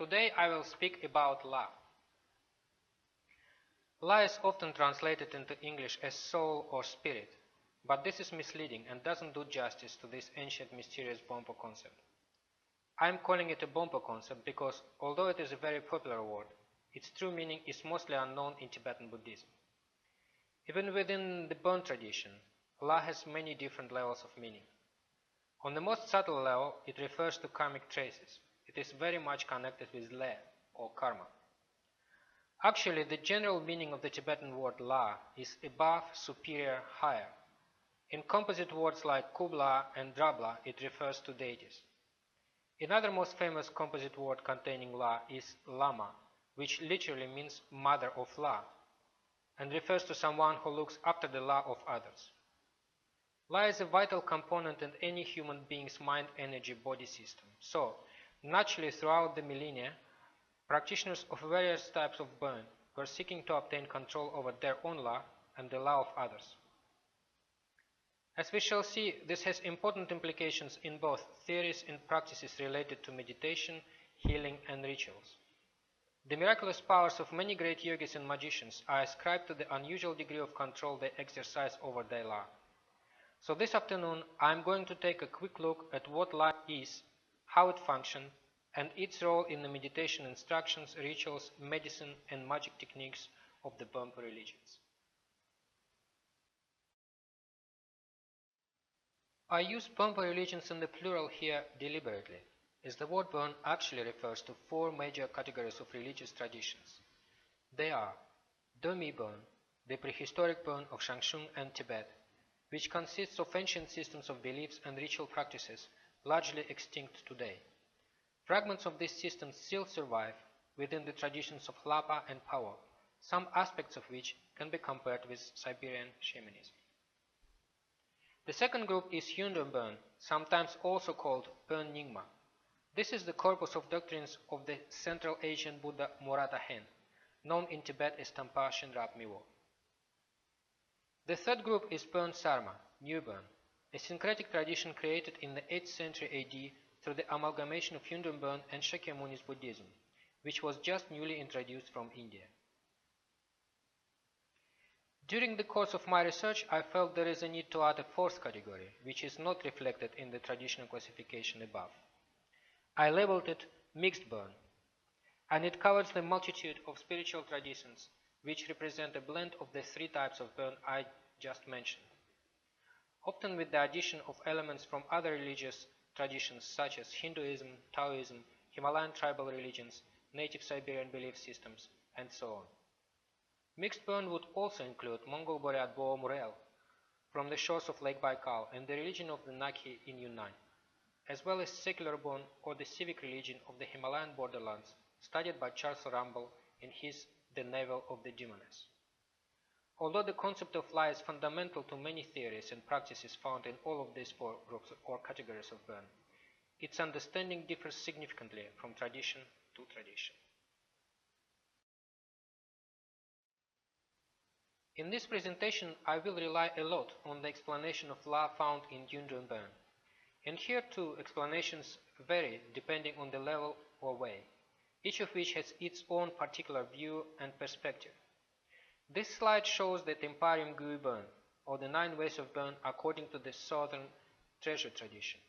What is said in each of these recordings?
Today I will speak about La. La is often translated into English as soul or spirit, but this is misleading and doesn't do justice to this ancient mysterious Bönpo concept. I am calling it a Bönpo concept because, although it is a very popular word, its true meaning is mostly unknown in Tibetan Buddhism. Even within the Bön tradition, La has many different levels of meaning. On the most subtle level, it refers to karmic traces. It is very much connected with Le, or karma. Actually, the general meaning of the Tibetan word La is above, superior, higher. In composite words like Kubla and Drabla, it refers to deities. Another most famous composite word containing La is Lama, which literally means mother of La, and refers to someone who looks after the La of others. La is a vital component in any human being's mind-energy-body system. So, naturally throughout the millennia, practitioners of various types of Bön were seeking to obtain control over their own La and the La of others. As we shall see, this has important implications in both theories and practices related to meditation, healing, and rituals. The miraculous powers of many great yogis and magicians are ascribed to the unusual degree of control they exercise over their La. So this afternoon, I am going to take a quick look at what La is, how it functions, and its role in the meditation instructions, rituals, medicine, and magic techniques of the Bönpo religions. I use Bönpo religions in the plural here deliberately, as the word Bön actually refers to four major categories of religious traditions. They are Dömi Bön, the prehistoric Bön of Shangshung and Tibet, which consists of ancient systems of beliefs and ritual practices largely extinct today. Fragments of these systems still survive within the traditions of Lapa and Pao, some aspects of which can be compared with Siberian shamanism. The second group is Yungdrung Bön, sometimes also called Bön Nyingma. This is the corpus of doctrines of the Central Asian Buddha Morata Hen, known in Tibet as Tampa Shenrab Miwo. The third group is Bön Sarma, New Bön, a syncretic tradition created in the 8th century AD through the amalgamation of Yungdrung Bön and Shakyamuni's Buddhism, which was just newly introduced from India. During the course of my research, I felt there is a need to add a fourth category, which is not reflected in the traditional classification above. I labeled it Mixed Bön, and it covers the multitude of spiritual traditions which represent a blend of the three types of Bön I just mentioned, often with the addition of elements from other religious traditions such as Hinduism, Taoism, Himalayan tribal religions, native Siberian belief systems, and so on. Mixed Bön would also include Mongol Buryat Bo Murel from the shores of Lake Baikal and the religion of the Naki in Yunnan, as well as secular Bön or the civic religion of the Himalayan borderlands studied by Charles Rumble in his The Navel of the Demoness. Although the concept of La is fundamental to many theories and practices found in all of these four groups or categories of Bön, its understanding differs significantly from tradition to tradition. In this presentation, I will rely a lot on the explanation of La found in Yungdrung Bön, and here too explanations vary depending on the level or way, each of which has its own particular view and perspective. This slide shows the Temparium Gui Bön, or the 9 ways of Bön according to the Southern Treasure tradition.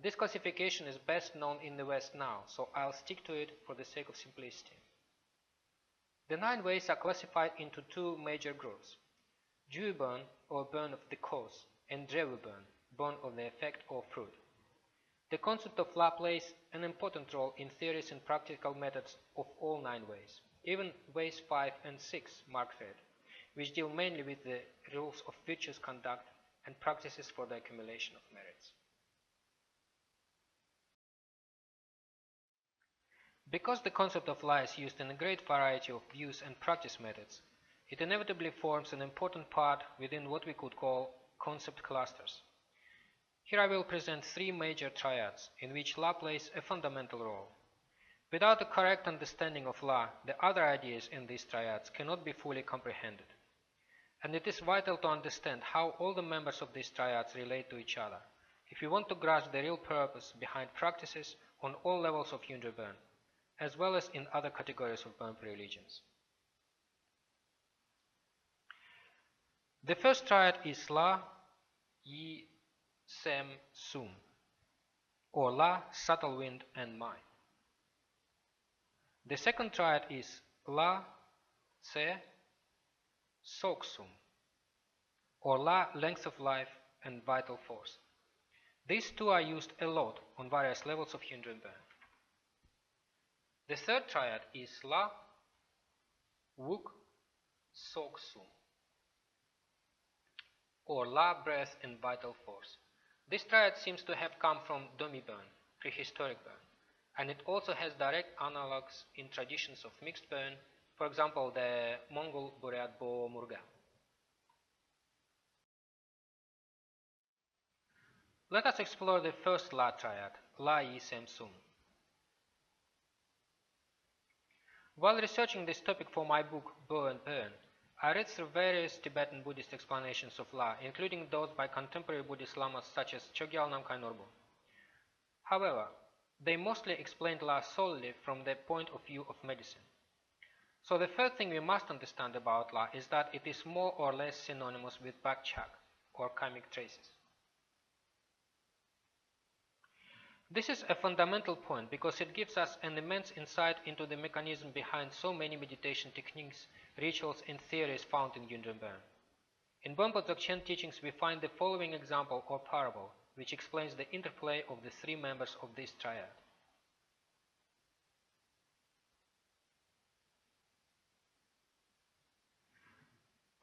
This classification is best known in the West now, so I'll stick to it for the sake of simplicity. The 9 ways are classified into two major groups: Jui Bön, or Bön of the cause, and Drevu Bön, Bön of the effect or fruit. The concept of La plays an important role in theories and practical methods of all 9 ways, even ways 5 and 6 mark red, which deal mainly with the rules of virtuous conduct and practices for the accumulation of merits. Because the concept of La is used in a great variety of views and practice methods, it inevitably forms an important part within what we could call concept clusters. Here I will present 3 major triads in which La plays a fundamental role. Without a correct understanding of La, the other ideas in these triads cannot be fully comprehended. And it is vital to understand how all the members of these triads relate to each other, if we want to grasp the real purpose behind practices on all levels of Yungdrung Bön, as well as in other categories of Bönpo religions. The first triad is La, Yi, Sem, Sum, or La, subtle wind, and Mai. The second triad is La, Se, Sok Sum, or La, length of life and vital force. These two are used a lot on various levels of Yungdrung. The third triad is La, Wuk, Sok Sum, or La, breath and vital force. This triad seems to have come from Domi Bön, prehistoric Bön, and it also has direct analogues in traditions of mixed Bön, for example the Mongol Buryat Bo Murga. Let us explore the first La triad, La Yi Sem Sum. While researching this topic for my book Bo and Bön, I read through various Tibetan Buddhist explanations of La, including those by contemporary Buddhist lamas such as Chogyal Namkhai Norbu. However, they mostly explained La solely from the point of view of medicine. So the first thing we must understand about La is that it is more or less synonymous with Bakchak, or karmic traces. This is a fundamental point because it gives us an immense insight into the mechanism behind so many meditation techniques, rituals and theories found in Yungdrung. In Bönpo Dzogchen teachings we find the following example or parable which explains the interplay of the three members of this triad.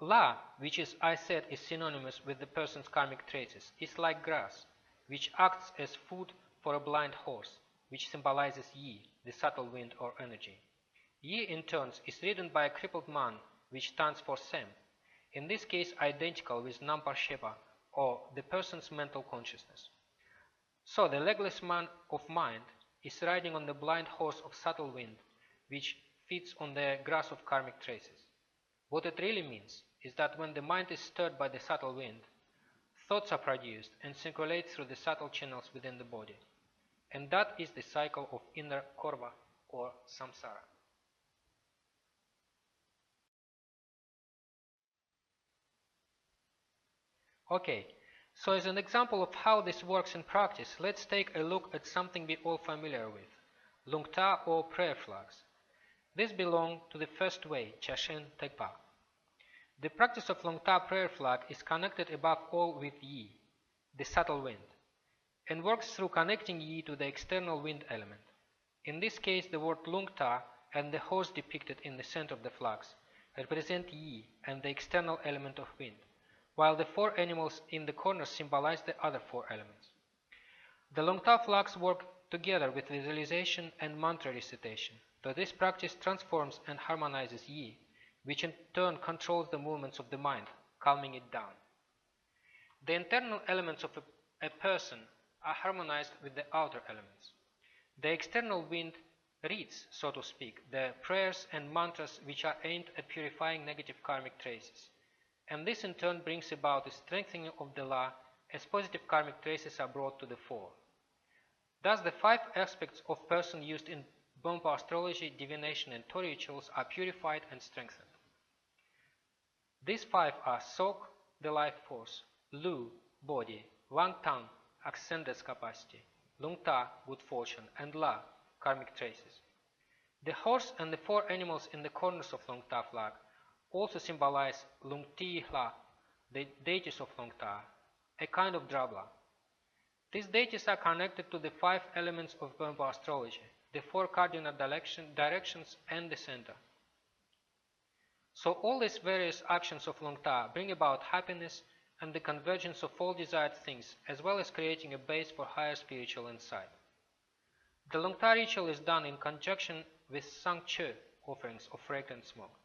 La, which is, I said, is synonymous with the person's karmic traces, is like grass, which acts as food for a blind horse, which symbolizes Yi, the subtle wind or energy. Yi, in turn, is ridden by a crippled man, which stands for Sem, in this case identical with Nampa Shepa, or the person's mental consciousness. So the legless man of mind is riding on the blind horse of subtle wind, which feeds on the grass of karmic traces. What it really means is that when the mind is stirred by the subtle wind, thoughts are produced and circulate through the subtle channels within the body. And that is the cycle of inner korva or samsara. Okay, so as an example of how this works in practice, let's take a look at something we're all familiar with, lungta or prayer flags. These belong to the first way, Chashen Tegpa. The practice of lungta prayer flag is connected above all with Yi, the subtle wind, and works through connecting Yi to the external wind element. In this case, the word lungta and the horse depicted in the center of the flags represent Yi and the external element of wind, while the four animals in the corners symbolize the other four elements. The lungta flags work together with visualization and mantra recitation, so this practice transforms and harmonizes Yi, which in turn controls the movements of the mind, calming it down. The internal elements of a person are harmonized with the outer elements. The external wind reads, so to speak, the prayers and mantras which are aimed at purifying negative karmic traces. And this in turn brings about the strengthening of the La as positive karmic traces are brought to the fore. Thus the five aspects of person used in Bönpo astrology, divination and Tori rituals are purified and strengthened. These five are Sok, the life force, Lu, body, Wang Tang, ascendance capacity, Lungta, good fortune, and La, karmic traces. The horse and the four animals in the corners of Lungta flag also symbolize Lungti La, the deities of Lungta, a kind of Drabla. These deities are connected to the five elements of Bönpo astrology, the four cardinal directions and the center. So all these various actions of Lungta bring about happiness and the convergence of all desired things, as well as creating a base for higher spiritual insight. The Lungta ritual is done in conjunction with Sangche offerings of fragrant smoke.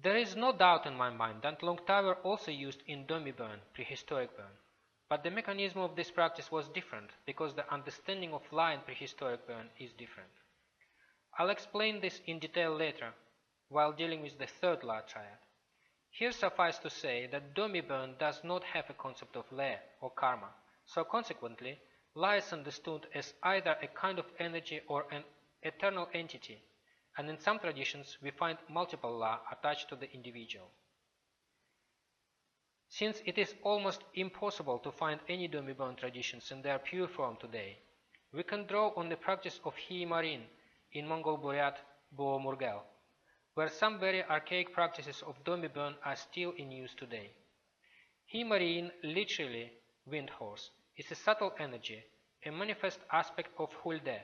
There is no doubt in my mind that Lungta were also used in Domi Bön, prehistoric Bön, but the mechanism of this practice was different because the understanding of La in prehistoric Bön is different. I'll explain this in detail later while dealing with the third La triad. Here suffice to say that Domi Bön does not have a concept of Le or karma, so consequently La is understood as either a kind of energy or an eternal entity, and in some traditions we find multiple La attached to the individual. Since it is almost impossible to find any Domibon traditions in their pure form today, we can draw on the practice of Hi Marin in Mongol Buryat Bo Murgel, where some very archaic practices of Domibon are still in use today. Hi Marin, literally wind horse, is a subtle energy, a manifest aspect of Hulde,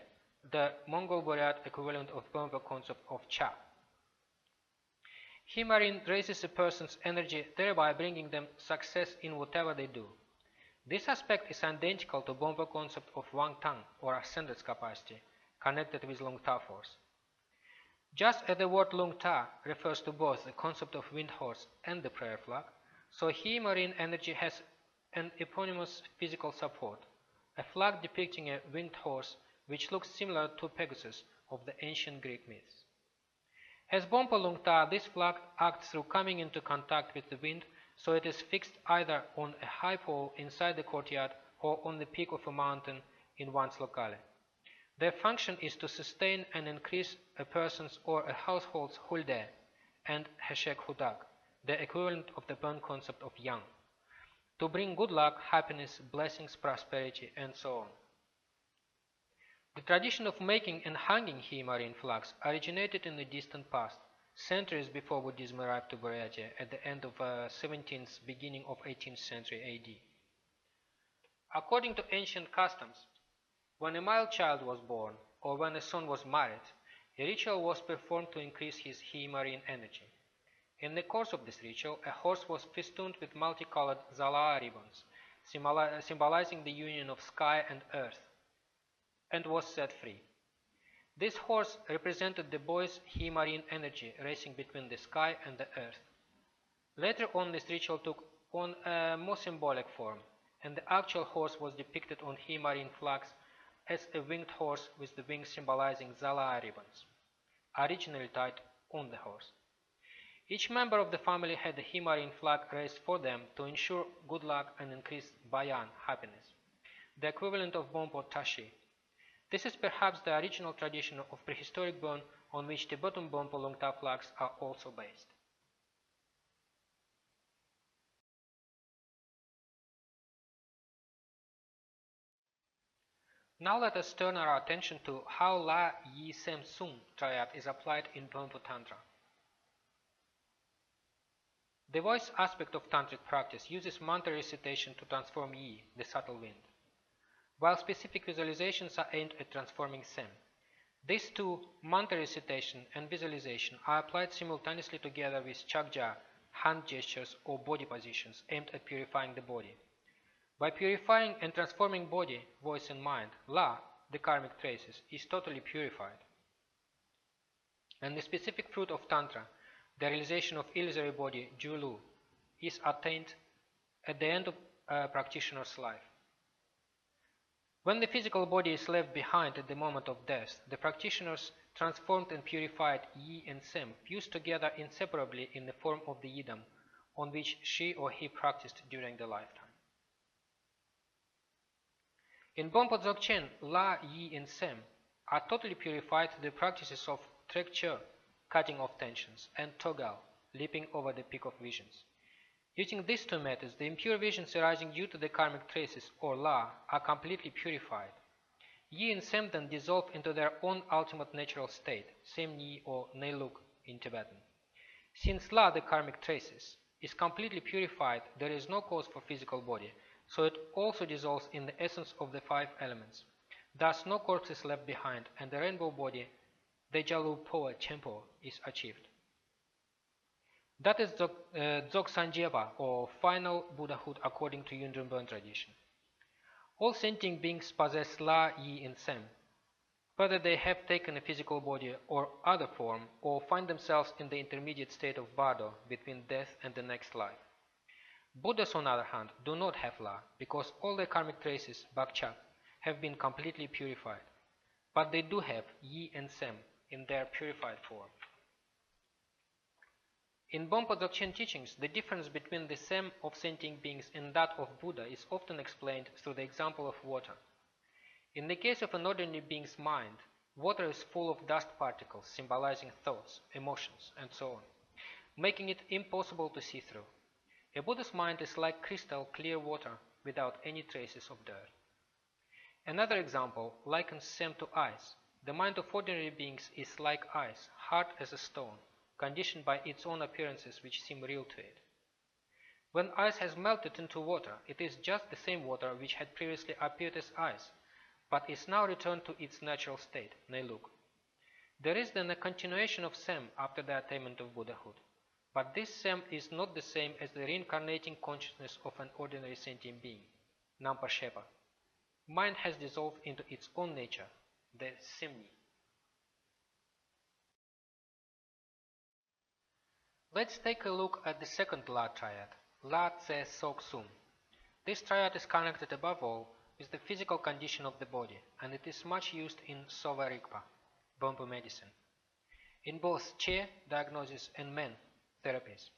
the Mongol Buryat equivalent of Bönpo concept of Cha. Hi Marin raises a person's energy, thereby bringing them success in whatever they do. This aspect is identical to Bönpo concept of Wang Tang, or ascended capacity, connected with Lung Ta force. Just as the word Lung Ta refers to both the concept of wind horse and the prayer flag, so Hi Marin energy has an eponymous physical support, a flag depicting a winged horse which looks similar to Pegasus of the ancient Greek myths. As Bönpo Lung Ta, this flag acts through coming into contact with the wind, so it is fixed either on a high pole inside the courtyard or on the peak of a mountain in one's locale. Their function is to sustain and increase a person's or a household's hulde and heshek hudak, the equivalent of the Bön concept of yang, to bring good luck, happiness, blessings, prosperity, and so on. The tradition of making and hanging Hi Marin flags originated in the distant past, centuries before Buddhism arrived to Buryatia at the end of 17th, beginning of 18th century AD. According to ancient customs, when a male child was born or when a son was married, a ritual was performed to increase his Hi Marin energy. In the course of this ritual, a horse was festooned with multicolored zala ribbons, symbolizing the union of sky and earth, and was set free. This horse represented the boy's Hi Marin energy racing between the sky and the earth. Later on, this ritual took on a more symbolic form, and the actual horse was depicted on Hi Marin flags as a winged horse with the wings symbolizing zala ribbons, originally tied on the horse. Each member of the family had a Hi Marin flag raised for them to ensure good luck and increase bayan, happiness, the equivalent of Bönpo Tashi. This is perhaps the original tradition of prehistoric Bön on which Tibetan Bönpo Lung Ta flags are also based. Now let us turn our attention to how La Yi Sem Sung triad is applied in Bönpo Tantra. The voice aspect of tantric practice uses mantra recitation to transform Yi, the subtle wind, while specific visualizations are aimed at transforming Sem. These two, mantra recitation and visualization, are applied simultaneously together with chakja, hand gestures or body positions aimed at purifying the body. By purifying and transforming body, voice and mind, La, the karmic traces, is totally purified. And the specific fruit of Tantra, the realization of illusory body, Julu, is attained at the end of a practitioner's life. When the physical body is left behind at the moment of death, the practitioners, transformed and purified Yi and Sem, fuse together inseparably in the form of the Yidam, on which she or he practiced during the lifetime. In Bönpo Dzogchen, La, Yi, and Sem are totally purified through the practices of Trek Che, cutting off tensions, and Togal, leaping over the peak of visions. Using these two methods, the impure visions arising due to the karmic traces, or La, are completely purified. Yi and Sem then dissolve into their own ultimate natural state, Sem Ni or Neiluk in Tibetan. Since La, the karmic traces, is completely purified, there is no cause for physical body, so it also dissolves in the essence of the five elements. Thus no corpse is left behind, and the rainbow body, the Jalu Poa Tempo, is achieved. That is Dzog Sanjeva, or final Buddhahood according to Yungdrung Bön tradition. All sentient beings possess La, Yi, and Sem, whether they have taken a physical body or other form, or find themselves in the intermediate state of Bardo between death and the next life. Buddhas, on the other hand, do not have La, because all their karmic traces, Bakchak, have been completely purified. But they do have Yi and Sem in their purified form. In Bönpo Dzogchen teachings, the difference between the Sem of sentient beings and that of Buddha is often explained through the example of water. In the case of an ordinary being's mind, water is full of dust particles symbolizing thoughts, emotions, and so on, making it impossible to see through. A Buddha's mind is like crystal clear water without any traces of dirt. Another example likens sem to ice. The mind of ordinary beings is like ice, hard as a stone, conditioned by its own appearances which seem real to it. When ice has melted into water, it is just the same water which had previously appeared as ice, but is now returned to its natural state, Nailuk. There is then a continuation of sem after the attainment of Buddhahood. But this sem is not the same as the reincarnating consciousness of an ordinary sentient being, Nampa Shepa. Mind has dissolved into its own nature, the Simni. Let's take a look at the second La triad, La Tse Sok Sum. This triad is connected above all with the physical condition of the body, and it is much used in Sova Rigpa, Bönpo medicine, in both Che diagnosis and Men therapies,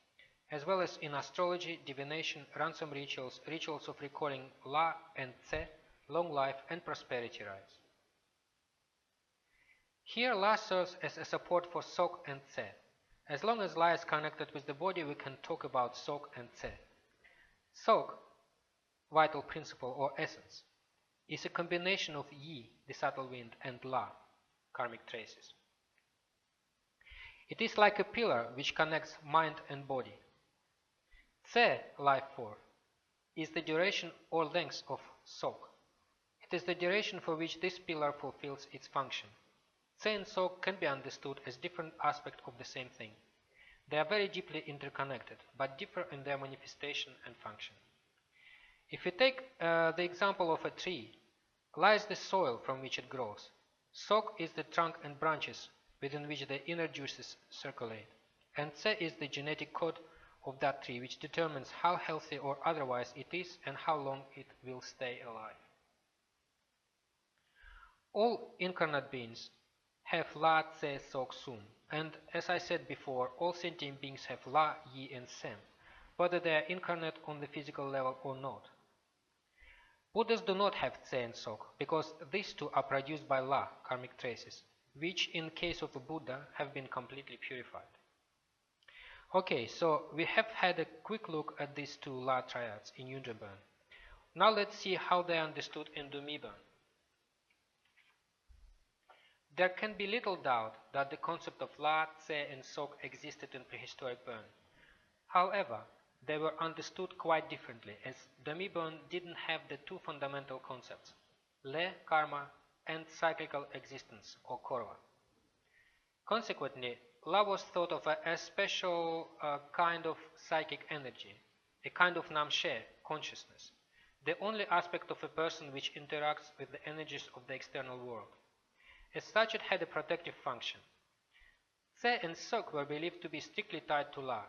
as well as in astrology, divination, ransom rituals, rituals of recalling La and Tse, long life and prosperity rites. Here La serves as a support for Sok and Tse. As long as La is connected with the body, we can talk about Sok and Tse. Sok, vital principle or essence, is a combination of Yi, the subtle wind, and La, karmic traces. It is like a pillar which connects mind and body. Tse, life force, is the duration or length of Sok. It is the duration for which this pillar fulfills its function. Tse and Sok can be understood as different aspects of the same thing. They are very deeply interconnected, but differ in their manifestation and function. If we take the example of a tree, La is the soil from which it grows. Sok is the trunk and branches within which the inner juices circulate. And Tse is the genetic code of that tree which determines how healthy or otherwise it is and how long it will stay alive. All incarnate beings have La, Tse, Sok, Sum, and as I said before, all sentient beings have La, Yi, and Sem, whether they are incarnate on the physical level or not. Buddhas do not have Tse and Sok, because these two are produced by La, karmic traces, which in case of a Buddha have been completely purified. Okay, so we have had a quick look at these two La triads in Yungdrung. Now let's see how they are understood in Dumibön. There can be little doubt that the concept of La, Tse and Sok existed in prehistoric Burn. However, they were understood quite differently, as Dumibön didn't have the two fundamental concepts, Le, karma, and cyclical existence, or Korva. Consequently, La was thought of as a special kind of psychic energy, a kind of Namshe, consciousness, the only aspect of a person which interacts with the energies of the external world. As such, it had a protective function. Tse and Sok were believed to be strictly tied to La,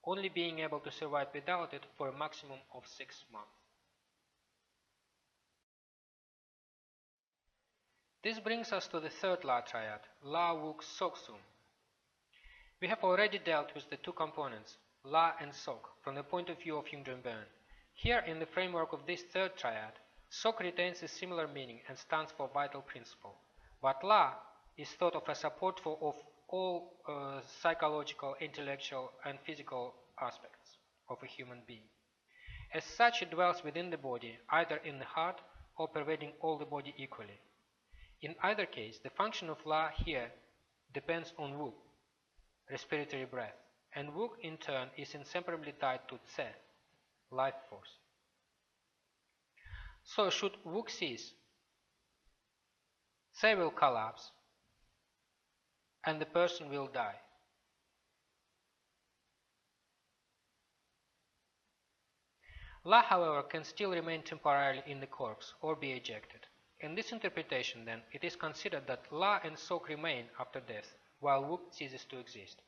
only being able to survive without it for a maximum of 6 months. This brings us to the third La triad, La, Wuk, Sok, Sum. We have already dealt with the two components, La and Sok, from the point of view of Yungdrung. Here, in the framework of this third triad, Sok retains a similar meaning and stands for vital principle. But La is thought of as support of all psychological, intellectual, and physical aspects of a human being. As such, it dwells within the body, either in the heart or pervading all the body equally. In either case, the function of La here depends on Wuk, respiratory breath, and Wuk in turn is inseparably tied to Tse, life force. So, should Wuk cease, Tse will collapse, and the person will die. La, however, can still remain temporarily in the corpse or be ejected. In this interpretation, then, it is considered that La and Sok remain after death, while Wuk ceases to exist.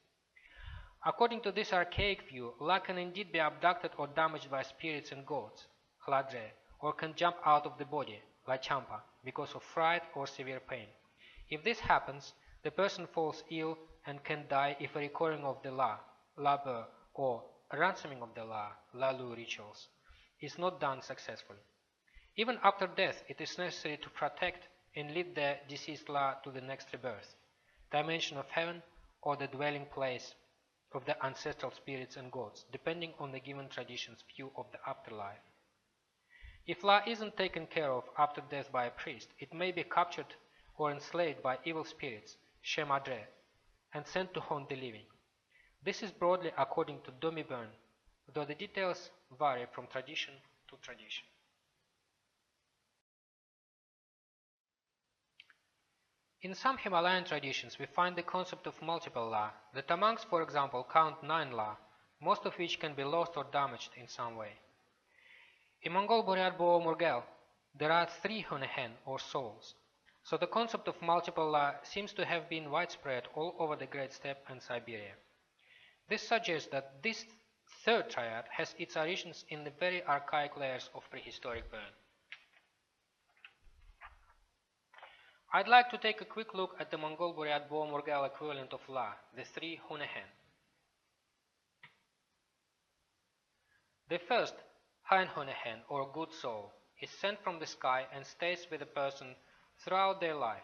According to this archaic view, La can indeed be abducted or damaged by spirits and gods, Hladre, or can jump out of the body, La Champa, because of fright or severe pain. If this happens, the person falls ill and can die if a recording of the La, Labeur, or ransoming of the La, Lalu rituals, is not done successfully. Even after death, it is necessary to protect and lead the deceased La to the next rebirth, dimension of heaven, or the dwelling place of the ancestral spirits and gods, depending on the given tradition's view of the afterlife. If La isn't taken care of after death by a priest, it may be captured or enslaved by evil spirits, Shemadre, and sent to haunt the living. This is broadly according to Domi Bön, though the details vary from tradition to tradition. In some Himalayan traditions, we find the concept of multiple La. The Tamangs, for example, count 9 La, most of which can be lost or damaged in some way. In Mongol Buryat Bo Murgel, there are 3 Hunehen, or souls, so the concept of multiple La seems to have been widespread all over the Great Steppe and Siberia. This suggests that this third triad has its origins in the very archaic layers of prehistoric Burn. I'd like to take a quick look at the Mongol Buryat Bo Murgel equivalent of La, the 3 Hunehen. The first, Hein Hunehen, or good soul, is sent from the sky and stays with a person throughout their life.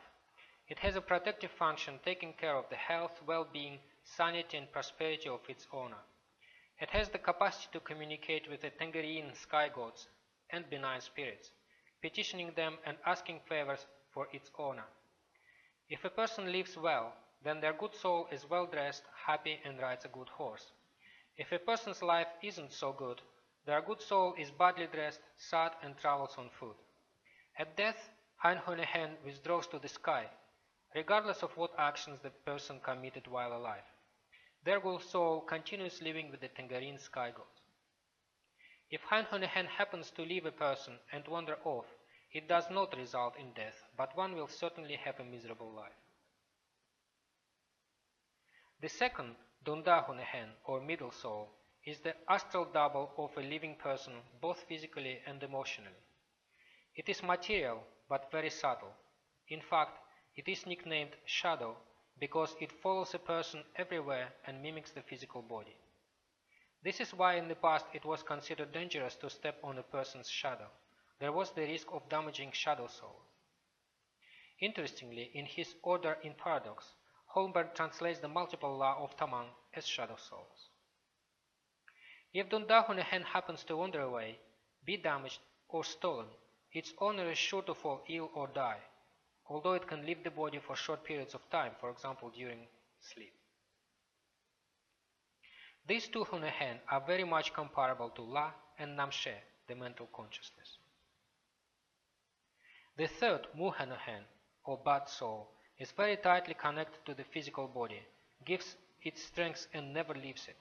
It has a protective function, taking care of the health, well-being, sanity and prosperity of its owner. It has the capacity to communicate with the Tengrian sky gods and benign spirits, petitioning them and asking favors for its owner. If a person lives well, then their good soul is well dressed, happy and rides a good horse. If a person's life isn't so good, their good soul is badly dressed, sad and travels on foot. At death, Hein Hunehen withdraws to the sky, regardless of what actions the person committed while alive. Their good soul continues living with the Tengrian sky gods. If Hein Hunehen happens to leave a person and wander off, it does not result in death, but one will certainly have a miserable life. The second, Dunda Hunehen, or middle soul, is the astral double of a living person, both physically and emotionally. It is material, but very subtle. In fact, it is nicknamed shadow because it follows a person everywhere and mimics the physical body. This is why in the past it was considered dangerous to step on a person's shadow. There was the risk of damaging shadow soul. Interestingly, in his Order in Paradox, Holmberg translates the multiple La of Tamang as shadow souls. If Dunda Hunehen happens to wander away, be damaged or stolen, its owner is sure to fall ill or die, although it can leave the body for short periods of time, for example during sleep. These two Hunehen are very much comparable to La and Namshe, the mental consciousness. The third, Muhenohen, or bad soul, is very tightly connected to the physical body, gives it strength and never leaves it.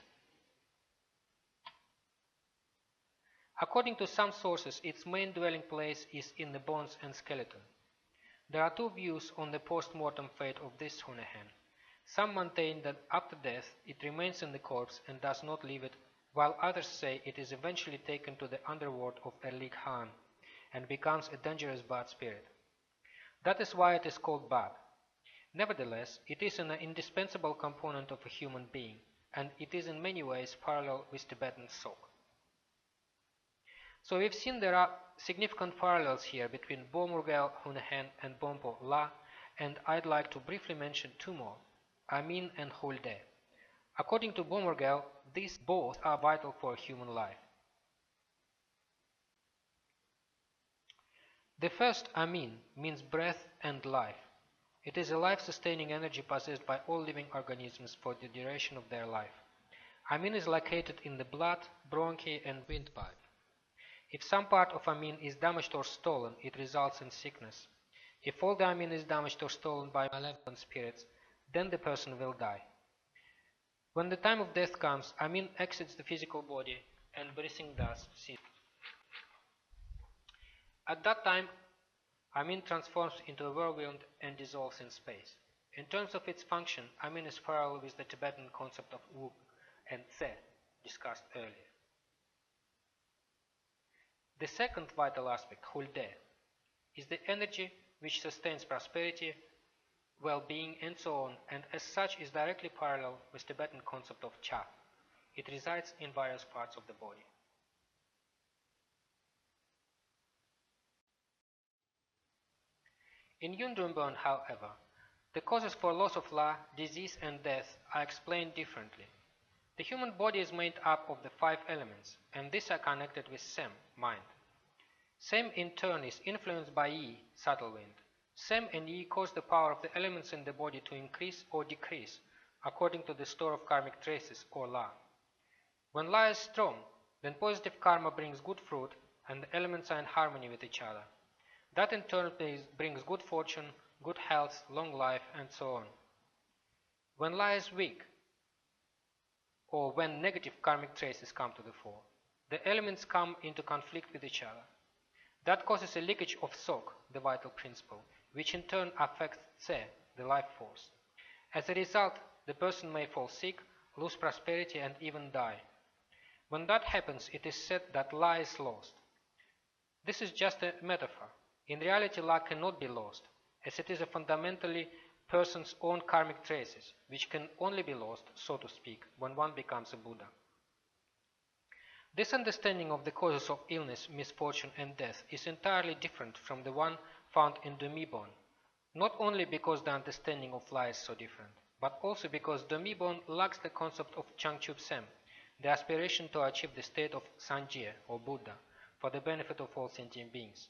According to some sources, its main dwelling place is in the bones and skeleton. There are two views on the post-mortem fate of this Hunehen. Some maintain that after death it remains in the corpse and does not leave it, while others say it is eventually taken to the underworld of Erlik Han and becomes a dangerous bad spirit. That is why it is called bad. Nevertheless, it is an indispensable component of a human being, and it is in many ways parallel with Tibetan Sok. So we've seen there are significant parallels here between Bo Murgel Hunehen and Bönpo La, and I'd like to briefly mention two more, Amin and Hulde. According to Bo Murgel, these both are vital for human life. The first, Amin, means breath and life. It is a life-sustaining energy possessed by all living organisms for the duration of their life. Amin is located in the blood, bronchi and windpipe. If some part of Amin is damaged or stolen, it results in sickness. If all the Amin is damaged or stolen by malevolent spirits, then the person will die. When the time of death comes, Amin exits the physical body and breathing thus ceases. At that time, Amin transforms into a whirlwind and dissolves in space. In terms of its function, Amin is parallel with the Tibetan concept of Wug and Tse, discussed earlier. The second vital aspect, Hulde, is the energy which sustains prosperity, well-being and so on, and as such is directly parallel with Tibetan concept of Cha. It resides in various parts of the body. In Yungdrung, however, the causes for loss of La, disease and death are explained differently. The human body is made up of the 5 elements, and these are connected with Sem, mind. Sem in turn is influenced by Yi, subtle wind. Sem and Yi cause the power of the elements in the body to increase or decrease according to the store of karmic traces or La. When La is strong, then positive karma brings good fruit and the elements are in harmony with each other. That in turn brings good fortune, good health, long life, and so on. When La is weak, or when negative karmic traces come to the fore, the elements come into conflict with each other. That causes a leakage of Sok, the vital principle, which in turn affects Tse, the life force. As a result, the person may fall sick, lose prosperity, and even die. When that happens, it is said that La is lost. This is just a metaphor. In reality, La cannot be lost, as it is a fundamentally person's own karmic traces, which can only be lost, so to speak, when one becomes a Buddha. This understanding of the causes of illness, misfortune, and death is entirely different from the one found in Domibon, not only because the understanding of La is so different, but also because Domibon lacks the concept of Changchub Sem, the aspiration to achieve the state of Sanjie, or Buddha, for the benefit of all sentient beings.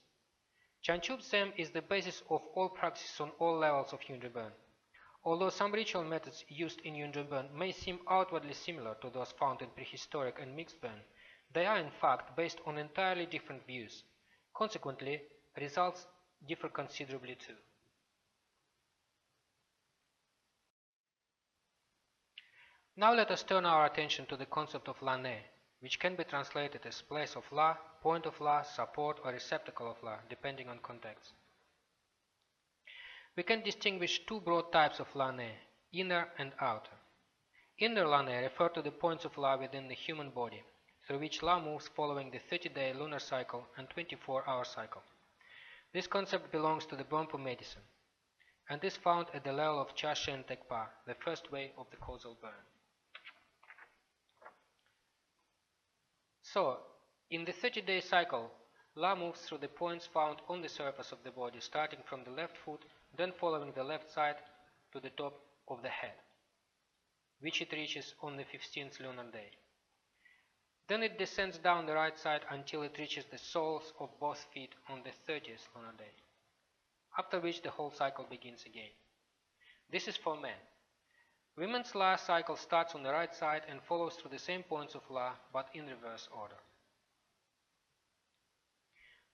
Changchub Sem is the basis of all practices on all levels of Yungdrung. Although some ritual methods used in Yungdrung may seem outwardly similar to those found in prehistoric and mixed Burn, they are in fact based on entirely different views. Consequently, results differ considerably too. Now let us turn our attention to the concept of Lane, which can be translated as place of La, point of La, support or receptacle of La, depending on context. We can distinguish 2 broad types of Lane, inner and outer. Inner Lane refer to the points of La within the human body, through which La moves following the 30-day lunar cycle and 24-hour cycle. This concept belongs to the Bönpo medicine, and is found at the level of Cha Shen Tekpa, the first way of the causal burn. So, in the 30-day cycle, La moves through the points found on the surface of the body, starting from the left foot, then following the left side to the top of the head, which it reaches on the 15th lunar day. Then it descends down the right side until it reaches the soles of both feet on the 30th lunar day, after which the whole cycle begins again. This is for men. Women's La cycle starts on the right side and follows through the same points of La, but in reverse order.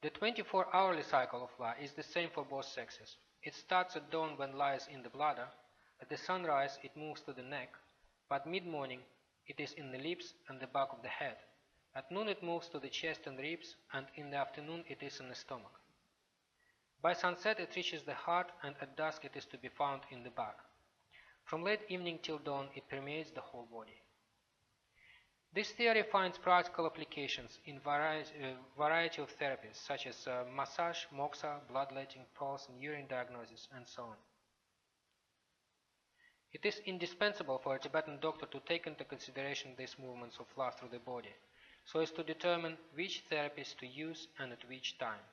The 24-hourly cycle of La is the same for both sexes. It starts at dawn when La is in the bladder, at the sunrise it moves to the neck, but mid-morning it is in the lips and the back of the head. At noon it moves to the chest and ribs, and in the afternoon it is in the stomach. By sunset it reaches the heart, and at dusk it is to be found in the back. From late evening till dawn it permeates the whole body. This theory finds practical applications in variety of therapies such as massage, moxa, bloodletting, pulse and urine diagnosis, and so on. It is indispensable for a Tibetan doctor to take into consideration these movements of La through the body, so as to determine which therapies to use and at which time.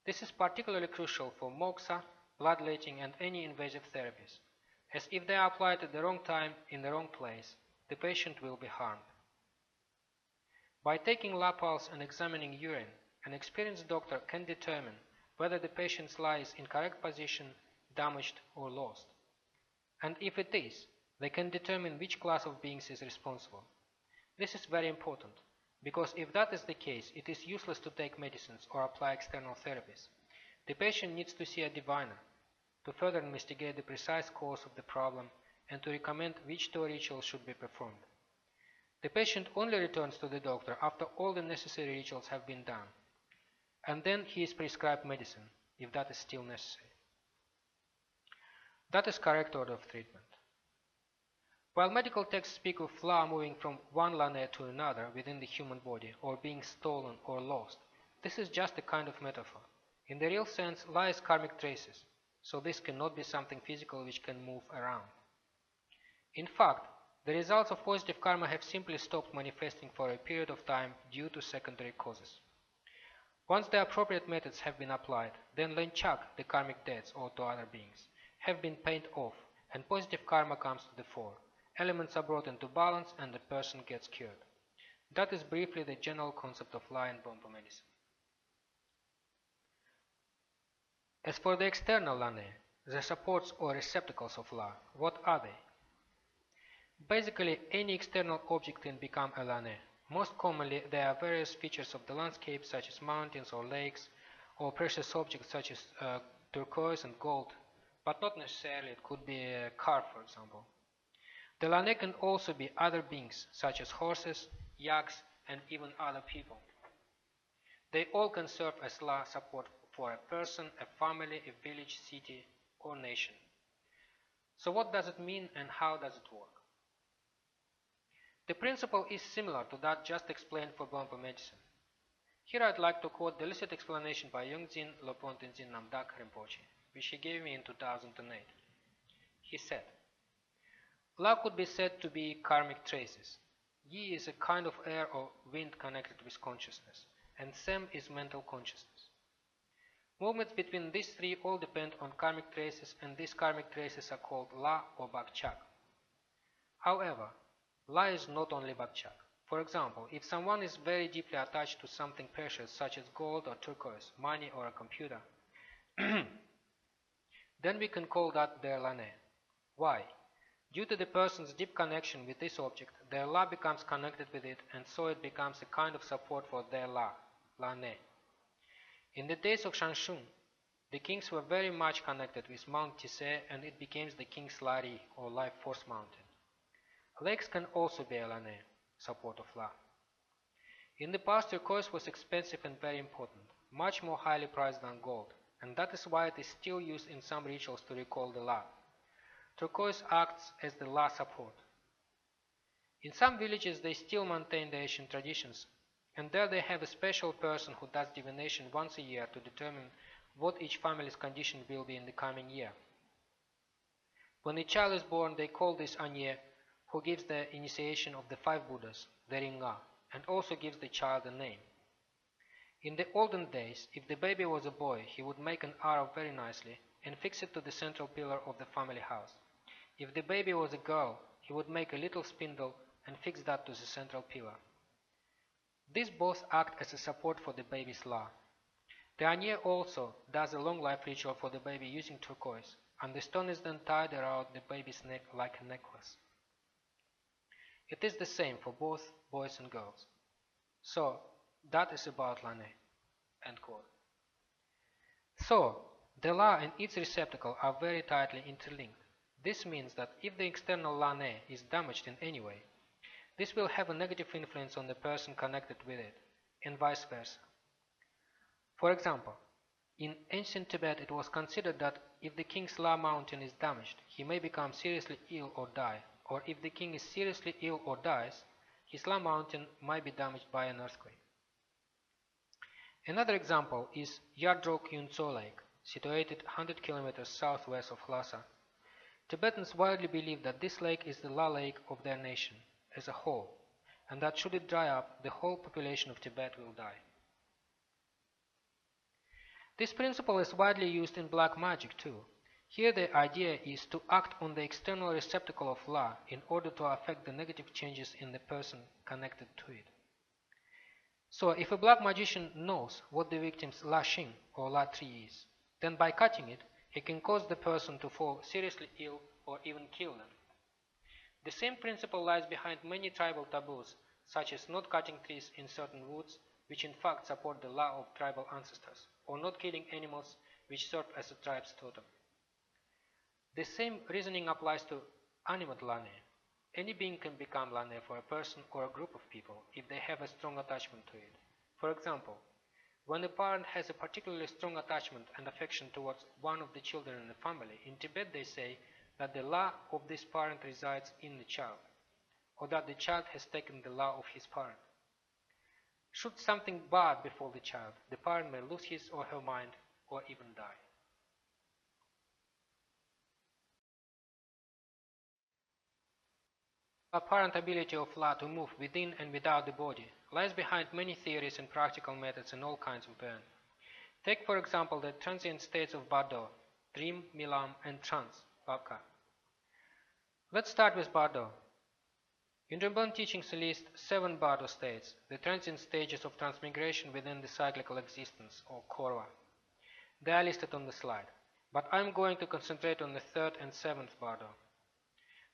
This is particularly crucial for moxa, bloodletting and any invasive therapies, as if they are applied at the wrong time in the wrong place, the patient will be harmed. By taking La pulse and examining urine, an experienced doctor can determine whether the patient's La is in correct position, damaged or lost. And if it is, they can determine which class of beings is responsible. This is very important, because if that is the case, it is useless to take medicines or apply external therapies. The patient needs to see a diviner to further investigate the precise cause of the problem and to recommend which two rituals should be performed. The patient only returns to the doctor after all the necessary rituals have been done, and then he is prescribed medicine, if that is still necessary. That is correct order of treatment. While medical texts speak of La moving from one lane to another within the human body, or being stolen or lost, this is just a kind of metaphor. In the real sense, La is karmic traces, so this cannot be something physical which can move around. In fact, the results of positive karma have simply stopped manifesting for a period of time due to secondary causes. Once the appropriate methods have been applied, then Lenchak, the karmic debts owed to other beings, have been paid off, and positive karma comes to the fore. Elements are brought into balance and the person gets cured. That is briefly the general concept of La in Bönpo medicine. As for the external Lane, the supports or receptacles of La, what are they? Basically, any external object can become a Lane. Most commonly, there are various features of the landscape such as mountains or lakes, or precious objects such as turquoise and gold, but not necessarily. It could be a car, for example. The Lane can also be other beings such as horses, yaks, and even other people. They all can serve as La support for a person, a family, a village, city, or nation. So what does it mean and how does it work? The principle is similar to that just explained for Bönpo medicine. Here I'd like to quote the lucid explanation by Yongdzin, Lopon, Tenzin, Namdak, Rinpoche, which he gave me in 2008. He said, La could be said to be karmic traces. Yi is a kind of air or wind connected with consciousness, and Sem is mental consciousness. Movements between these three all depend on karmic traces, and these karmic traces are called La or Bakchak. However, La is not only Bakchak. For example, if someone is very deeply attached to something precious such as gold or turquoise, money or a computer, then we can call that their Lane. Why? Due to the person's deep connection with this object, their La becomes connected with it, and so it becomes a kind of support for their La, Lane. In the days of Shanshun, the kings were very much connected with Mount Tise, and it became the king's Lari, or life force mountain. Lakes can also be a Lane, support of La. In the past, turquoise was expensive and very important, much more highly priced than gold, and that is why it is still used in some rituals to recall the La. Turquoise acts as the La support. In some villages they still maintain the ancient traditions, and there they have a special person who does divination once a year to determine what each family's condition will be in the coming year. When a child is born, they call this Anye, who gives the initiation of the 5 Buddhas, the Ringa, and also gives the child a name. In the olden days, if the baby was a boy, he would make an arrow very nicely and fix it to the central pillar of the family house. If the baby was a girl, he would make a little spindle and fix that to the central pillar. These both act as a support for the baby's La. The Anye also does a long life ritual for the baby using turquoise, and the stone is then tied around the baby's neck like a necklace. It is the same for both boys and girls. So, that is about Lane. End quote. So, the La and its receptacle are very tightly interlinked. This means that if the external Lane is damaged in any way, this will have a negative influence on the person connected with it, and vice versa. For example, in ancient Tibet it was considered that if the king's La mountain is damaged, he may become seriously ill or die, or if the king is seriously ill or dies, his La mountain might be damaged by an earthquake. Another example is Yungdrung Yunzo Lake, situated 100 kilometers southwest of Lhasa. Tibetans widely believe that this lake is the La lake of their nation as a whole, and that should it dry up, the whole population of Tibet will die. This principle is widely used in black magic too. Here the idea is to act on the external receptacle of La in order to affect the negative changes in the person connected to it. So if a black magician knows what the victim's La Shing or La tree is, then by cutting it, he can cause the person to fall seriously ill or even kill them. The same principle lies behind many tribal taboos, such as not cutting trees in certain woods, which in fact support the La of tribal ancestors, or not killing animals which serve as a tribe's totem. The same reasoning applies to animate Lane. Any being can become Lane for a person or a group of people if they have a strong attachment to it. For example, when a parent has a particularly strong attachment and affection towards one of the children in the family, in Tibet they say that the La of this parent resides in the child, or that the child has taken the La of his parent. Should something bad befall the child, the parent may lose his or her mind or even die. Apparent ability of La to move within and without the body lies behind many theories and practical methods and all kinds of burn. Take for example the transient states of Bardo, dream, milam, and trance, Babka. Let's start with Bardo. Yungdrung teachings list 7 Bardo states, the transient stages of transmigration within the cyclical existence, or Korva. They are listed on the slide, but I'm going to concentrate on the 3rd and 7th Bardo.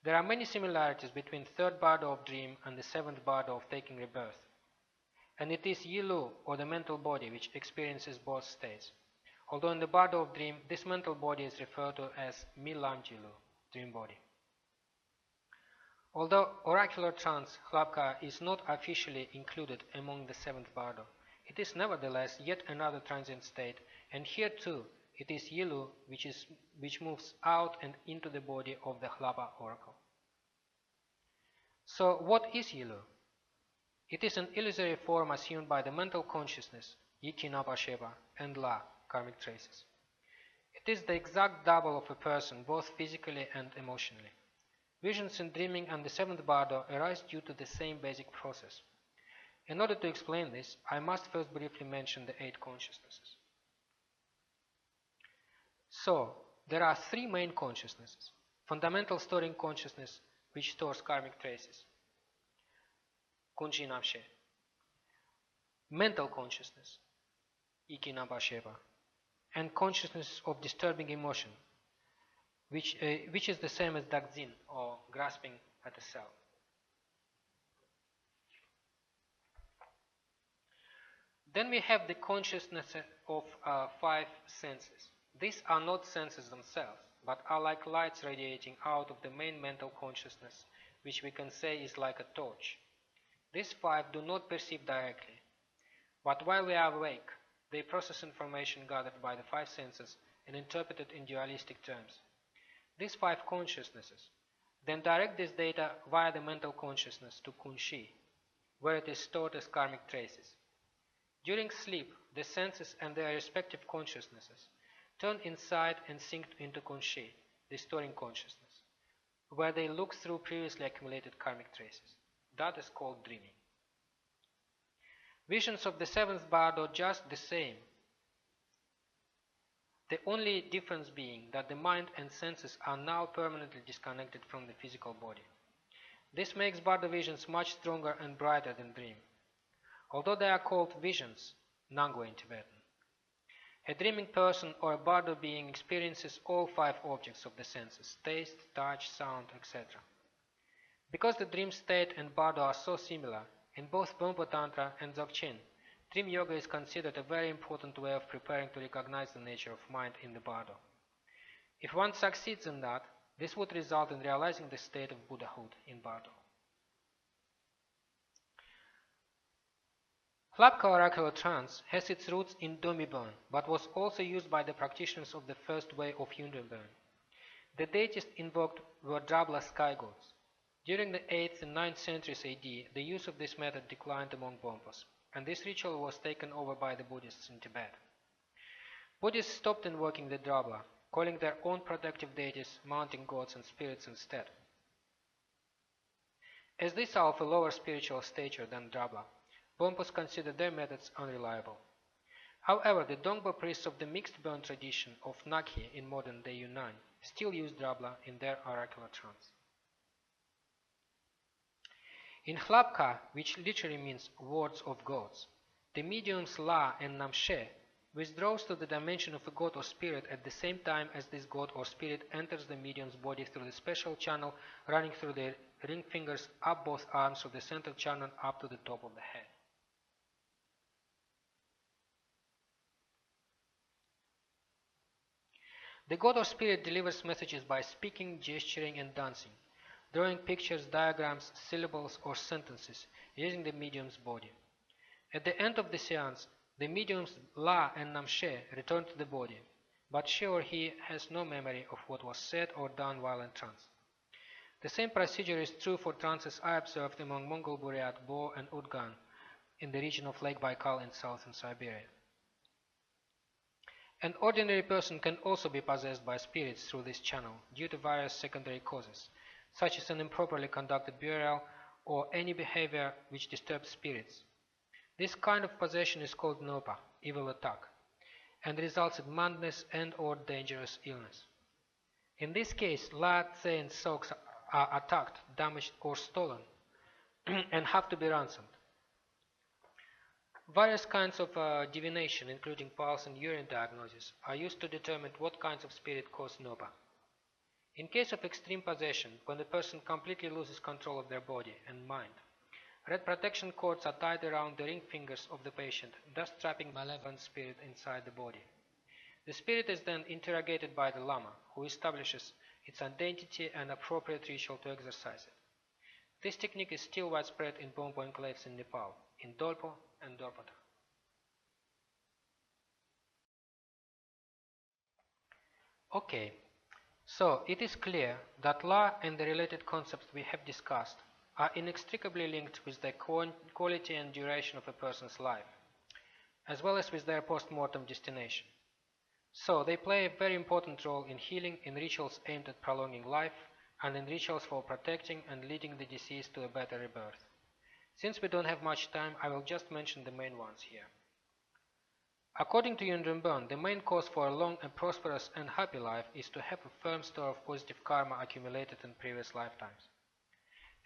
There are many similarities between 3rd Bardo of dream and the 7th Bardo of taking rebirth. And it is Yilu, or the mental body, which experiences both states. Although in the Bardo of dream, this mental body is referred to as Milam Jilu, dream body. Although oracular trance, Hlapka, is not officially included among the 7th Bardo, it is nevertheless yet another transient state, and here too, it is Yilu which moves out and into the body of the Hlapa oracle. So what is Yilu? It is an illusory form assumed by the mental consciousness, Yiti Napasheba, and La, karmic traces. It is the exact double of a person, both physically and emotionally. Visions and dreaming and the 7th Bardo arise due to the same basic process. In order to explain this, I must first briefly mention the 8 consciousnesses. So, there are 3 main consciousnesses. Fundamental storing consciousness, which stores karmic traces. Kunji Namshe. Mental consciousness. Iki Nabasheva. And consciousness of disturbing emotion, which is the same as Dagzin, or grasping at a cell. Then we have the consciousness of 5 senses. These are not senses themselves, but are like lights radiating out of the main mental consciousness, which we can say is like a torch. These 5 do not perceive directly, but while we are awake, they process information gathered by the 5 senses and interpret it in dualistic terms. These 5 consciousnesses then direct this data via the mental consciousness to Kunshi, where it is stored as karmic traces. During sleep, the senses and their respective consciousnesses turn inside and sink into Kunshi, the storing consciousness, where they look through previously accumulated karmic traces. That is called dreaming. Visions of the 7th Bardo are just the same, the only difference being that the mind and senses are now permanently disconnected from the physical body. This makes Bardo visions much stronger and brighter than dream. Although they are called visions, Nangwa in Tibetan, a dreaming person or a Bardo being experiences all 5 objects of the senses, taste, touch, sound, etc. Because the dream state and Bardo are so similar, in both Bönpo Tantra and Dzogchen, dream yoga is considered a very important way of preparing to recognize the nature of mind in the Bardo. If one succeeds in that, this would result in realizing the state of Buddhahood in Bardo. Hlapka oracular trance has its roots in Domibön, but was also used by the practitioners of the first way of Yungdrung. The deities invoked were Drabla sky gods. During the 8th and 9th centuries AD, the use of this method declined among Bonpos, and this ritual was taken over by the Buddhists in Tibet. Buddhists stopped invoking the Drabla, calling their own protective deities mounting gods and spirits instead. As these are of a lower spiritual stature than Drabla, Bonpos considered their methods unreliable. However, the Dongpo priests of the mixed burn tradition of Nakhi in modern-day Yunnan still use Drabla in their oracular trance. In Hlapka, which literally means words of gods, the mediums La and Namshe withdraws to the dimension of a god or spirit at the same time as this god or spirit enters the medium's body through the special channel running through the ring fingers up both arms of the center channel up to the top of the head. The god or spirit delivers messages by speaking, gesturing, and dancing, drawing pictures, diagrams, syllables, or sentences using the medium's body. At the end of the seance, the mediums La and Namshe return to the body, but she or he has no memory of what was said or done while in trance. The same procedure is true for trances I observed among Mongol Buryat, Bo, and Udgan in the region of Lake Baikal in southern Siberia. An ordinary person can also be possessed by spirits through this channel due to various secondary causes, such as an improperly conducted burial or any behavior which disturbs spirits. This kind of possession is called nopa, evil attack, and results in madness and or dangerous illness. In this case, La, Tse and Soks are attacked, damaged or stolen and have to be ransomed. Various kinds of divination, including pulse and urine diagnosis, are used to determine what kinds of spirit cause nopa. In case of extreme possession, when the person completely loses control of their body and mind, red protection cords are tied around the ring fingers of the patient, thus trapping malevolent spirit inside the body. The spirit is then interrogated by the Lama, who establishes its identity and appropriate ritual to exercise it. This technique is still widespread in Bönpo enclaves in Nepal, in Dolpo and Dorpata. Okay, so it is clear that La and the related concepts we have discussed are inextricably linked with the quality and duration of a person's life, as well as with their post-mortem destination. So they play a very important role in healing, in rituals aimed at prolonging life, and in rituals for protecting and leading the deceased to a better rebirth. Since we don't have much time, I will just mention the main ones here. According to Yungdrung, the main cause for a long and prosperous and happy life is to have a firm store of positive karma accumulated in previous lifetimes.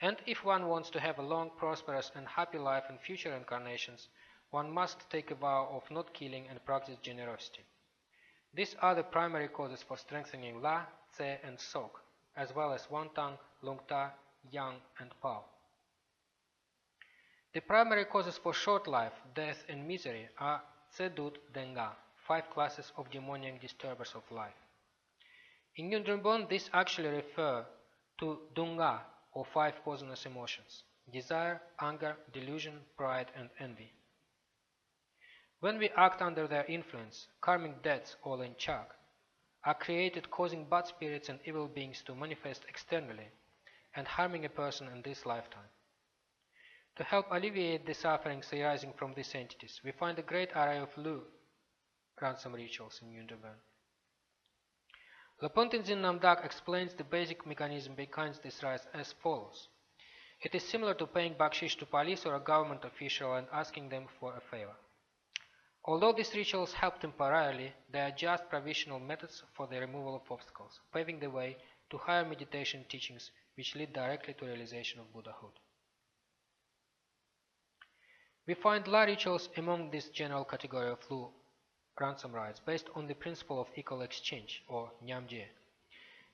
And if one wants to have a long, prosperous and happy life in future incarnations, one must take a vow of not killing and practice generosity. These are the primary causes for strengthening La, Tse and Sok, as well as Wantang, Lungta, Yang and Pao. The primary causes for short life, death and misery are Tse Dut Denga, 5 classes of demoniac disturbers of life. In Yungdrung, this actually refers to Dunga, or 5 poisonous emotions: desire, anger, delusion, pride and envy. When we act under their influence, karmic debts or lenchak are created, causing bad spirits and evil beings to manifest externally and harming a person in this lifetime. To help alleviate the sufferings arising from these entities, we find a great array of Lu ransom rituals in Yungdrung. Lopon Tenzin Namdak explains the basic mechanism behind this rise as follows. It is similar to paying bakshish to police or a government official and asking them for a favor. Although these rituals help temporarily, they are just provisional methods for the removal of obstacles, paving the way to higher meditation teachings which lead directly to realization of Buddhahood. We find La rituals among this general category of Lu ransom rites based on the principle of equal exchange, or Nyamje.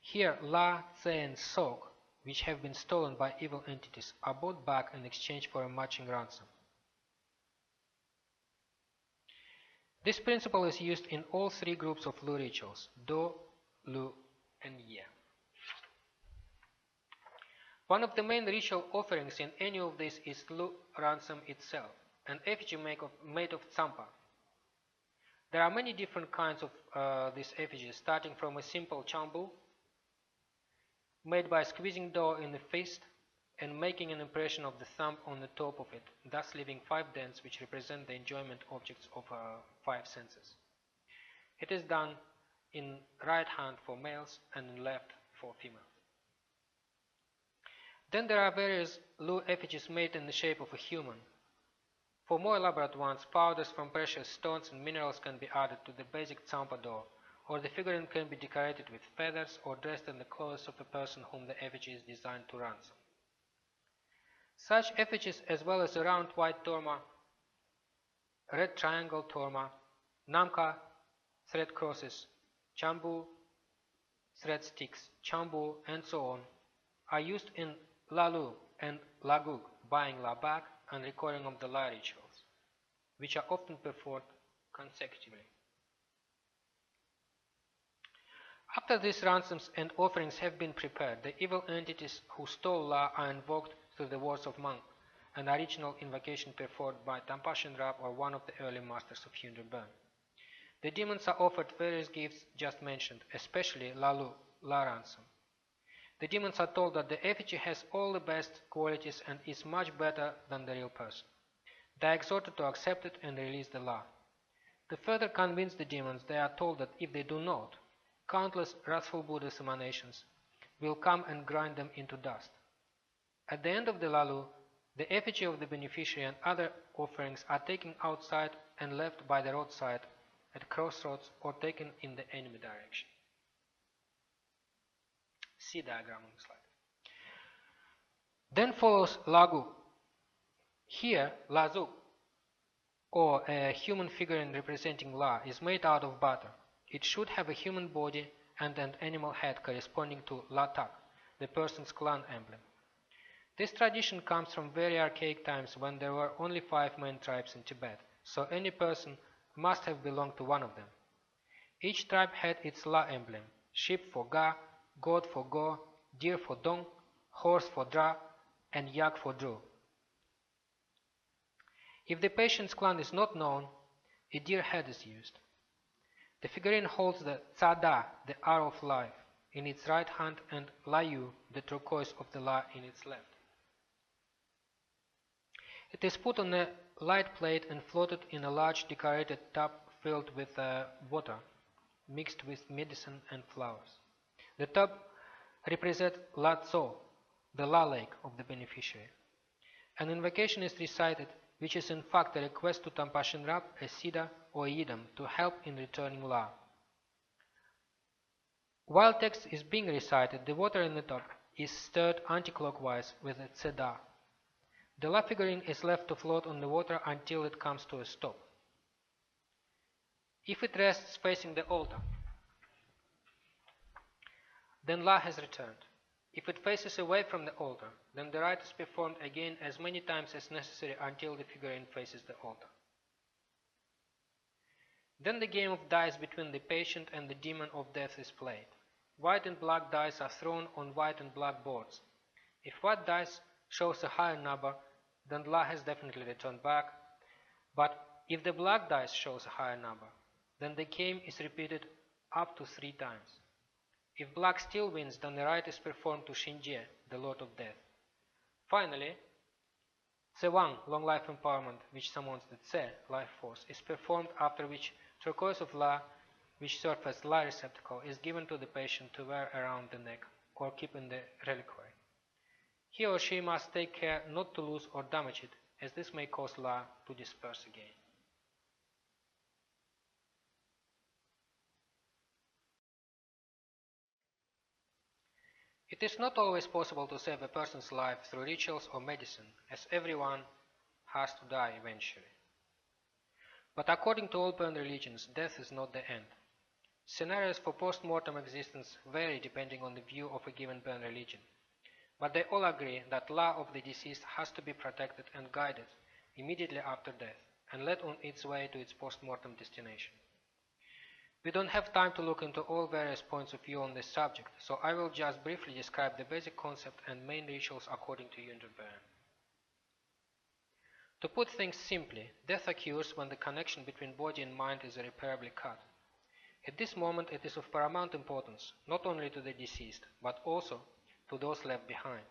Here, La, Tse and Sok, which have been stolen by evil entities, are bought back in exchange for a matching ransom. This principle is used in all 3 groups of Lu rituals: Do, Lu, and Ye. One of the main ritual offerings in any of these is Lu ransom itself, an effigy made of tsampa. There are many different kinds of these effigies, starting from a simple chambu, made by squeezing dough in the fist and making an impression of the thumb on the top of it, thus leaving 5 dents which represent the enjoyment objects of 5 senses. It is done in right hand for males and in left for females. Then there are various Lu effigies made in the shape of a human. For more elaborate ones, powders from precious stones and minerals can be added to the basic tsampa dough, or the figurine can be decorated with feathers or dressed in the clothes of a person whom the effigy is designed to ransom. Such effigies, as well as a round white torma, red triangle torma, namka, thread crosses, chambu, thread sticks, chambu, and so on, are used in Lalu and Lagug, buying La back and recording of the La rituals, which are often performed consecutively. After these ransoms and offerings have been prepared, the evil entities who stole La are invoked through the words of monk, an original invocation performed by Tampashen Rab or one of the early masters of Yungdrung. The demons are offered various gifts just mentioned, especially Lalu, La ransom. The demons are told that the effigy has all the best qualities and is much better than the real person. They are exhorted to accept it and release the La. To further convince the demons, they are told that if they do not, countless wrathful Buddhist emanations will come and grind them into dust. At the end of the Lalu, The effigy of the beneficiary and other offerings are taken outside and left by the roadside at crossroads or taken in the enemy direction. See diagram on the slide. Then follows Lagu. Here, Lazu, or a human figurine representing La, is made out of butter. It should have a human body and an animal head corresponding to Latak, the person's clan emblem. This tradition comes from very archaic times when there were only 5 main tribes in Tibet, so any person must have belonged to one of them. Each tribe had its La emblem: sheep for Ga, goat for Go, deer for Dong, horse for Dra, and yak for Dru. If the patient's clan is not known, a deer head is used. The figurine holds the Tsada, the arrow of life, in its right hand and Layu, the turquoise of the La, in its left. It is put on a light plate and floated in a large decorated tub filled with water, mixed with medicine and flowers. The tub represents La Tso, the La lake of the beneficiary. An invocation is recited, which is in fact a request to Tampa Shenrab, a Siddha or a Yidam to help in returning La. While text is being recited, the water in the tub is stirred anti-clockwise with a Tseda. The La figurine is left to float on the water until it comes to a stop. If it rests facing the altar, then La has returned. If it faces away from the altar, then the rite is performed again as many times as necessary until the figurine faces the altar. Then the game of dice between the patient and the demon of death is played. White and black dice are thrown on white and black boards. If white dice shows a higher number, then La has definitely returned back, but if the black dice shows a higher number, then the game is repeated up to 3 times. If black still wins, then the rite is performed to Shinje, the Lord of Death. Finally, Tsewang, long life empowerment, which summons the Tse, life force, is performed, after which turquoise of La, which serves as La receptacle, is given to the patient to wear around the neck or keep in the reliquary. He or she must take care not to lose or damage it, as this may cause La to disperse again. It is not always possible to save a person's life through rituals or medicine, as everyone has to die eventually. But according to all Burn religions, death is not the end. Scenarios for post-mortem existence vary depending on the view of a given Burn religion, but they all agree that La of the deceased has to be protected and guided immediately after death and led on its way to its post-mortem destination. We don't have time to look into all various points of view on this subject, so I will just briefly describe the basic concept and main rituals according to Yungdrung. To put things simply, death occurs when the connection between body and mind is irreparably cut. At this moment it is of paramount importance, not only to the deceased, but also to those left behind,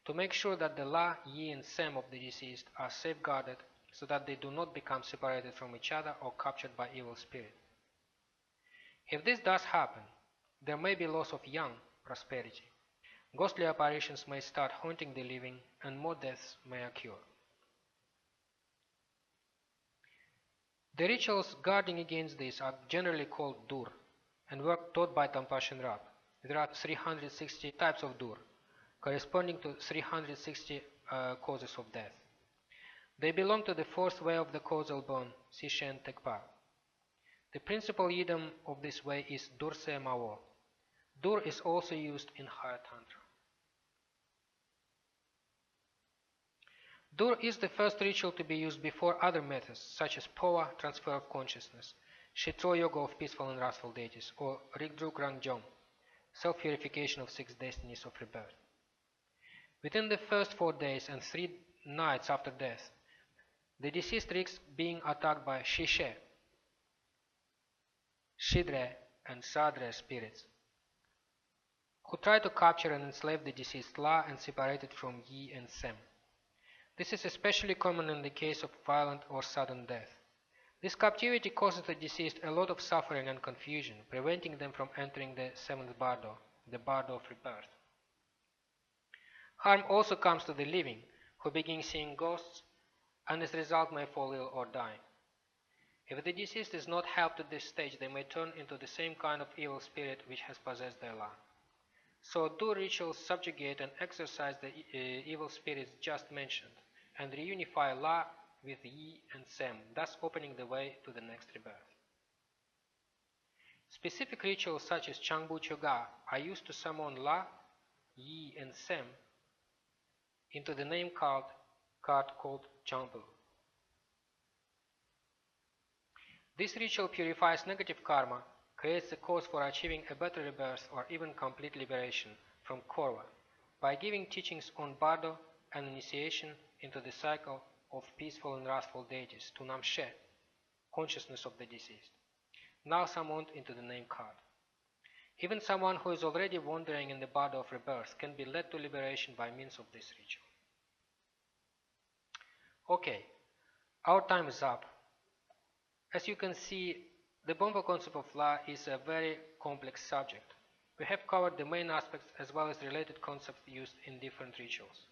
to make sure that the La, Yi and Sem of the deceased are safeguarded so that they do not become separated from each other or captured by evil spirit. If this does happen, there may be loss of yang, prosperity. Ghostly apparitions may start haunting the living, and more deaths may occur. The rituals guarding against this are generally called dur, and were taught by Tampa Shenrab. There are 360 types of dur, corresponding to 360 causes of death. They belong to the fourth way of the causal bone, Sishen Tekpa. The principal yidam of this way is Durse Mawo. Dur is also used in higher tantra. Dur is the first ritual to be used before other methods, such as Powa, transfer of consciousness, Shitro yoga of peaceful and wrathful deities, or Rigdruk Rangjong, self-purification of 6 destinies of rebirth. Within the first 4 days and 3 nights after death, the deceased risks being attacked by Shishe, Shidre, and Sadre spirits, who try to capture and enslave the deceased La and separate it from Yi and Sem. This is especially common in the case of violent or sudden death. This captivity causes the deceased a lot of suffering and confusion, preventing them from entering the 7th bardo, the bardo of rebirth. Harm also comes to the living, who begin seeing ghosts and as a result may fall ill or die. If the deceased is not helped at this stage, they may turn into the same kind of evil spirit which has possessed their La. So do rituals subjugate and exorcise the evil spirits just mentioned, and reunify La with Yi and Sem, thus opening the way to the next rebirth. Specific rituals such as Changbu Choga are used to summon La, Yi and Sem into the name card called Changbu. This ritual purifies negative karma, creates the cause for achieving a better rebirth or even complete liberation from Korva by giving teachings on Bardo and initiation into the cycle of peaceful and wrathful deities to Namshe, consciousness of the deceased, now summoned into the name card. Even someone who is already wandering in the Bardo of rebirth can be led to liberation by means of this ritual. Okay, our time is up. As you can see, the Bönpo concept of La is a very complex subject. We have covered the main aspects as well as related concepts used in different rituals.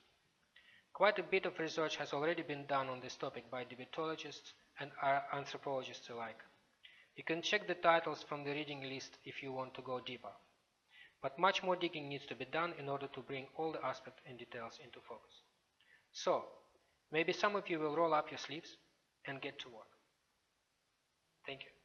Quite a bit of research has already been done on this topic by Tibetologists and anthropologists alike. You can check the titles from the reading list if you want to go deeper. But much more digging needs to be done in order to bring all the aspects and details into focus. So, maybe some of you will roll up your sleeves and get to work. Thank you.